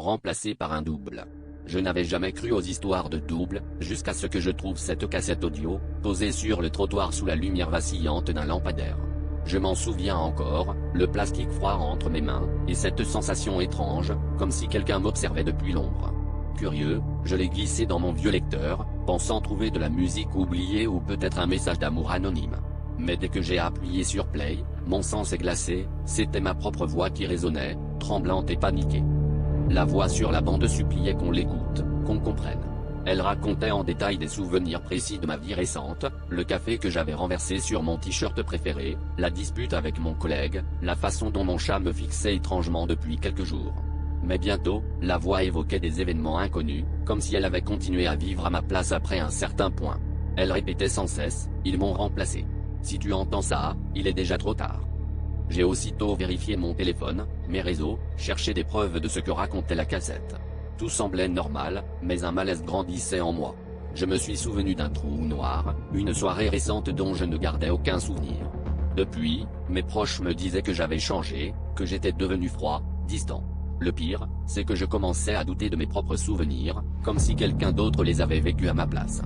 remplacé par un double. Je n'avais jamais cru aux histoires de double, jusqu'à ce que je trouve cette cassette audio, posée sur le trottoir sous la lumière vacillante d'un lampadaire. Je m'en souviens encore, le plastique froid entre mes mains, et cette sensation étrange, comme si quelqu'un m'observait depuis l'ombre. Curieux, je l'ai glissé dans mon vieux lecteur, pensant trouver de la musique oubliée ou peut-être un message d'amour anonyme. Mais dès que j'ai appuyé sur play, mon sang s'est glacé, c'était ma propre voix qui résonnait, tremblante et paniquée. La voix sur la bande suppliait qu'on l'écoute, qu'on comprenne. Elle racontait en détail des souvenirs précis de ma vie récente, le café que j'avais renversé sur mon t-shirt préféré, la dispute avec mon collègue, la façon dont mon chat me fixait étrangement depuis quelques jours. Mais bientôt, la voix évoquait des événements inconnus, comme si elle avait continué à vivre à ma place après un certain point. Elle répétait sans cesse, « Ils m'ont remplacé. Si tu entends ça, il est déjà trop tard. » J'ai aussitôt vérifié mon téléphone, mes réseaux, cherché des preuves de ce que racontait la cassette. Tout semblait normal, mais un malaise grandissait en moi. Je me suis souvenu d'un trou noir, une soirée récente dont je ne gardais aucun souvenir. Depuis, mes proches me disaient que j'avais changé, que j'étais devenu froid, distant. Le pire, c'est que je commençais à douter de mes propres souvenirs, comme si quelqu'un d'autre les avait vécus à ma place.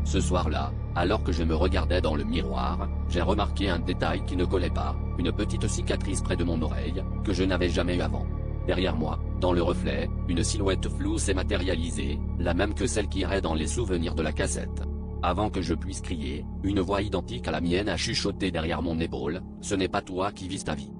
Ce soir-là, alors que je me regardais dans le miroir, j'ai remarqué un détail qui ne collait pas, une petite cicatrice près de mon oreille, que je n'avais jamais eu avant. Derrière moi, dans le reflet, une silhouette floue s'est matérialisée, la même que celle qui errait dans les souvenirs de la cassette. Avant que je puisse crier, une voix identique à la mienne a chuchoté derrière mon épaule, « Ce n'est pas toi qui vis ta vie.